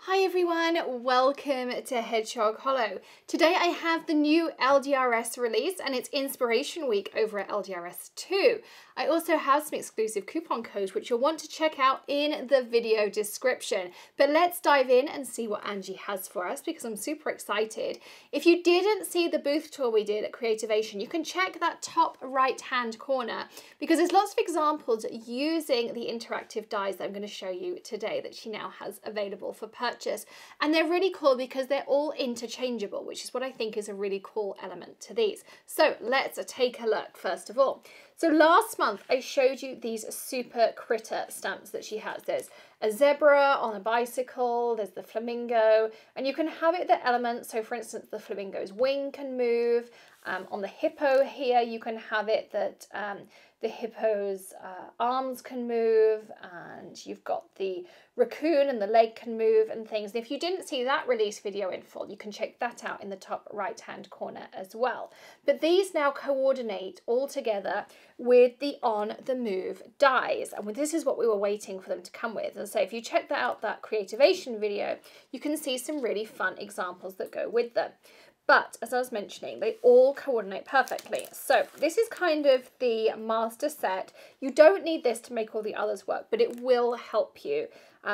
Hi everyone, welcome to Hedgehog Hollow. Today I have the new LDRS release and it's Inspiration Week over at LDRS 2. I also have some exclusive coupon codes which you'll want to check out in the video description. But let's dive in and see what Angie has for us because I'm super excited. If you didn't see the booth tour we did at Creativation, you can check that top right hand corner because there's lots of examples using the interactive dies that I'm going to show you today that she now has available for purchase. And they're really cool because they're all interchangeable, which is what I think is a really cool element to these. So let's take a look first of all. So last month I showed you these super critter stamps that she has. There's a zebra on a bicycle, there's the flamingo, and you can have it the elements. So for instance, the flamingo's wing can move. On the hippo here, you can have it that the hippo's arms can move, and you've got the raccoon and the leg can move and things. And if you didn't see that release video in full, you can check that out in the top right hand corner as well. But these now coordinate all together with the on the move dies, and this is what we were waiting for them to come with. And so if you check that out, that Creativation video, you can see some really fun examples that go with them. But as I was mentioning, they all coordinate perfectly. So this is kind of the master set. You don't need this to make all the others work, but it will help you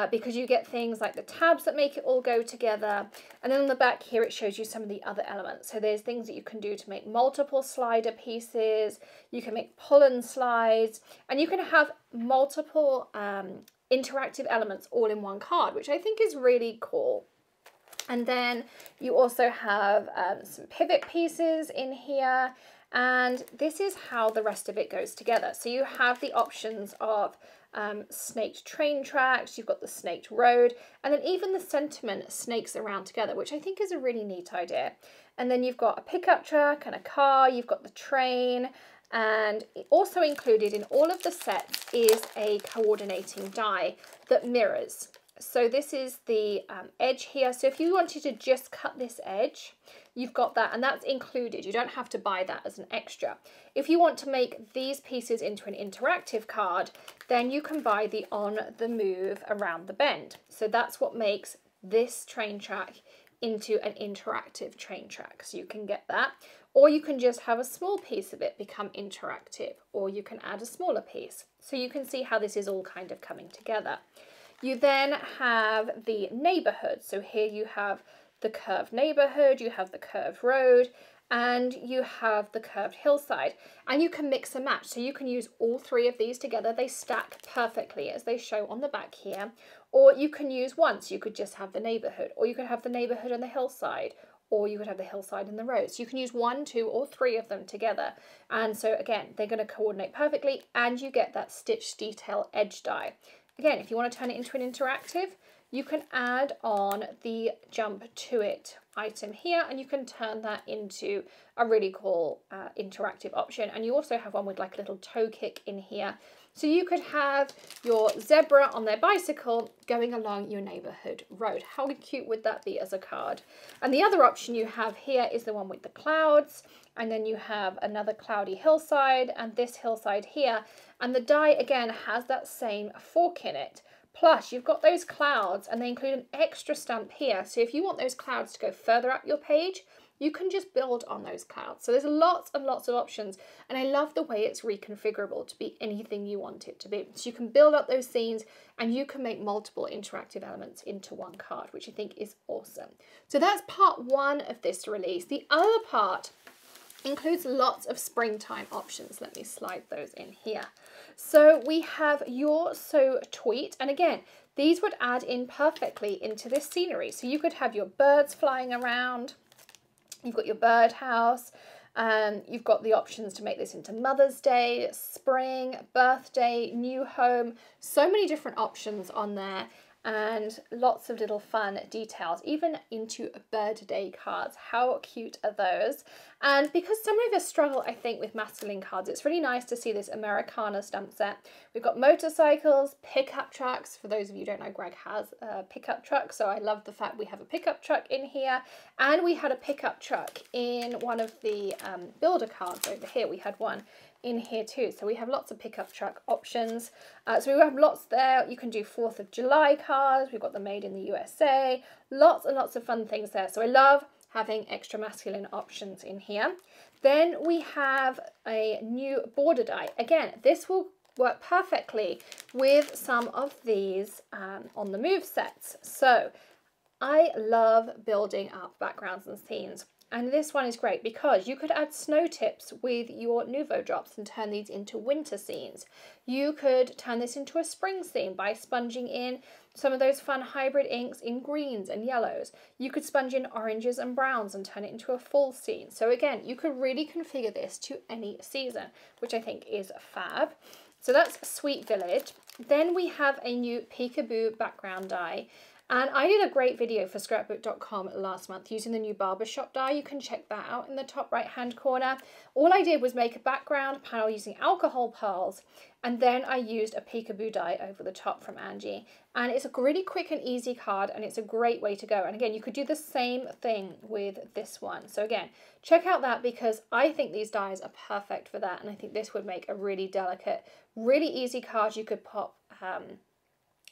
because you get things like the tabs that make it all go together. And then on the back here, it shows you some of the other elements. So there's things that you can do to make multiple slider pieces. You can make pull-and slides, and you can have multiple interactive elements all in one card, which I think is really cool. And then you also have some pivot pieces in here, and this is how the rest of it goes together. So you have the options of snaked train tracks, you've got the snaked road, and then even the sentiment snakes around together, which I think is a really neat idea. And then you've got a pickup truck and a car, you've got the train, and also included in all of the sets is a coordinating die that mirrors. So this is the edge here. So if you wanted to just cut this edge, you've got that, and that's included. You don't have to buy that as an extra. If you want to make these pieces into an interactive card, then you can buy the on the move around the bend. So that's what makes this train track into an interactive train track. So you can get that, or you can just have a small piece of it become interactive, or you can add a smaller piece. So you can see how this is all kind of coming together. You then have the neighborhood. So here you have the curved neighborhood, you have the curved road, and you have the curved hillside. And you can mix and match. So you can use all three of these together. They stack perfectly as they show on the back here. Or you can use one. So you could just have the neighborhood, or you could have the neighborhood and the hillside, or you could have the hillside and the road. So you can use one, two, or three of them together. And so again, they're going to coordinate perfectly, and you get that stitch detail edge die. Again, if you want to turn it into an interactive, you can add on the jump to it item here, and you can turn that into a really cool interactive option. And you also have one with like a little toe kick in here. So you could have your zebra on their bicycle going along your neighborhood road. How cute would that be as a card? And the other option you have here is the one with the clouds. And then you have another cloudy hillside and this hillside here. And the die again has that same fork in it. Plus you've got those clouds, and they include an extra stamp here. So if you want those clouds to go further up your page, you can just build on those clouds. So there's lots and lots of options. And I love the way it's reconfigurable to be anything you want it to be. So you can build up those scenes, and you can make multiple interactive elements into one card, which I think is awesome. So that's part one of this release. The other part includes lots of springtime options. Let me slide those in here. So we have your So Tweet, and again, these would add in perfectly into this scenery. So you could have your birds flying around, you've got your birdhouse, you've got the options to make this into Mother's Day, spring, birthday, new home, so many different options on there. And lots of little fun details, even into bird day cards. How cute are those? And because some of us struggle, I think, with masculine cards, it's really nice to see this Americana stamp set. We've got motorcycles, pickup trucks. For those of you who don't know, Greg has a pickup truck, so I love the fact we have a pickup truck in here. And we had a pickup truck in one of the builder cards over here. We had one in here too. So we have lots of pickup truck options. So we have lots there. You can do 4th of July cards. We've got the made in the USA. Lots and lots of fun things there. So I love having extra masculine options in here. Then we have a new border die. Again, this will work perfectly with some of these on the move sets. So I love building up backgrounds and scenes. And this one is great because you could add snow tips with your Nouveau drops and turn these into winter scenes. You could turn this into a spring scene by sponging in some of those fun hybrid inks in greens and yellows. You could sponge in oranges and browns and turn it into a fall scene. So again, you could really configure this to any season, which I think is fab. So that's Sweet Village. Then we have a new Peekaboo background die. And I did a great video for scrapbook.com last month using the new barbershop die. You can check that out in the top right hand corner. All I did was make a background panel using alcohol pearls, and then I used a peekaboo die over the top from Angie. And it's a really quick and easy card, and it's a great way to go. And again, you could do the same thing with this one. So again, check out that because I think these dies are perfect for that. And I think this would make a really delicate, really easy card. You could pop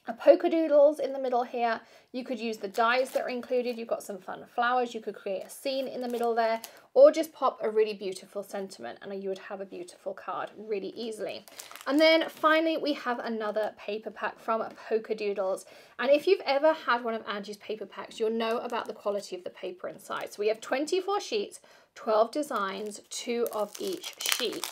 a polka doodles in the middle here. You could use the dies that are included. You've got some fun flowers. You could create a scene in the middle there, or just pop a really beautiful sentiment and you would have a beautiful card really easily. And then finally, we have another paper pack from Polka Doodles. And if you've ever had one of Angie's paper packs, you'll know about the quality of the paper inside. So we have 24 sheets, 12 designs, 2 of each sheet.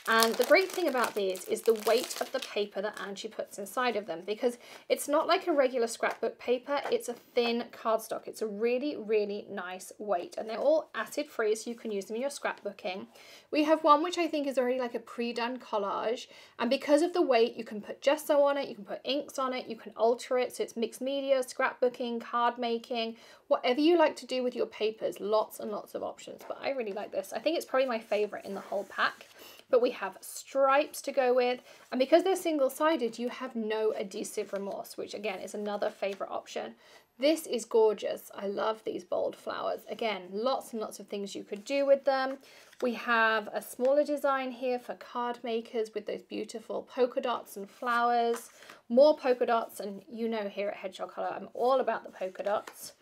And the great thing about these is the weight of the paper that Angie puts inside of them, because it's not like a regular scrapbook paper, it's a thin cardstock. It's a really, really nice weight, and they're all acid free, so you can use them in your scrapbooking. We have one which I think is already like a pre-done collage, and because of the weight, you can put gesso on it, you can put inks on it, you can alter it, so it's mixed media, scrapbooking, card making, whatever you like to do with your papers, lots and lots of options. But I really like this. I think it's probably my favorite in the whole pack. But we have stripes to go with, and because they're single-sided, you have no adhesive remorse, which again is another favorite option. This is gorgeous. I love these bold flowers. Again, lots and lots of things you could do with them. We have a smaller design here for card makers with those beautiful polka dots and flowers. More polka dots, and you know here at Hedgehog Hollow, I'm all about the polka dots.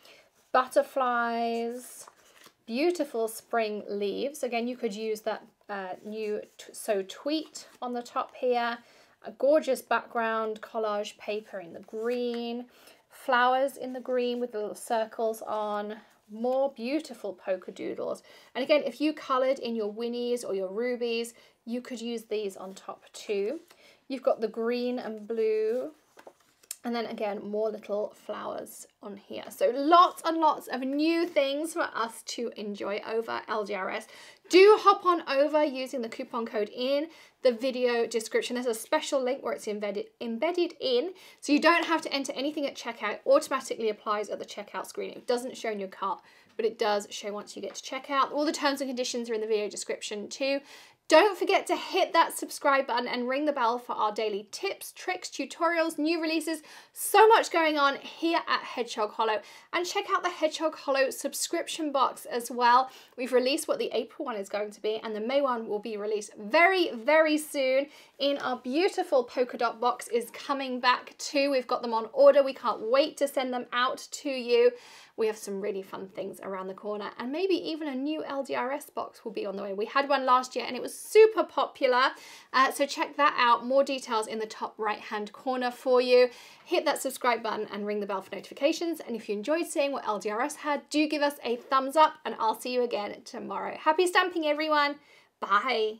Butterflies, beautiful spring leaves. Again, you could use that new So Tweet on the top here. A gorgeous background collage paper in the green. Flowers in the green with the little circles on. More beautiful polka doodles. And again, if you coloured in your Winnies or your Rubies, you could use these on top too. You've got the green and blue. And then again, more little flowers on here. So lots and lots of new things for us to enjoy over LDRS. Do hop on over using the coupon code in the video description. There's a special link where it's embedded in, so you don't have to enter anything at checkout. It automatically applies at the checkout screen. It doesn't show in your cart, but it does show once you get to checkout. All the terms and conditions are in the video description too. Don't forget to hit that subscribe button and ring the bell for our daily tips, tricks, tutorials, new releases. So much going on here at Hedgehog Hollow. And check out the Hedgehog Hollow subscription box as well. We've released what the April one is going to be, and the May one will be released very, very soon. In our beautiful polka dot box is coming back too. We've got them on order. We can't wait to send them out to you. We have some really fun things around the corner, and maybe even a new LDRS box will be on the way. We had one last year and it was super popular, so check that out. More details in the top right hand corner for you. Hit that subscribe button and ring the bell for notifications, and if you enjoyed seeing what LDRS had, do give us a thumbs up, and I'll see you again tomorrow. Happy stamping everyone. Bye.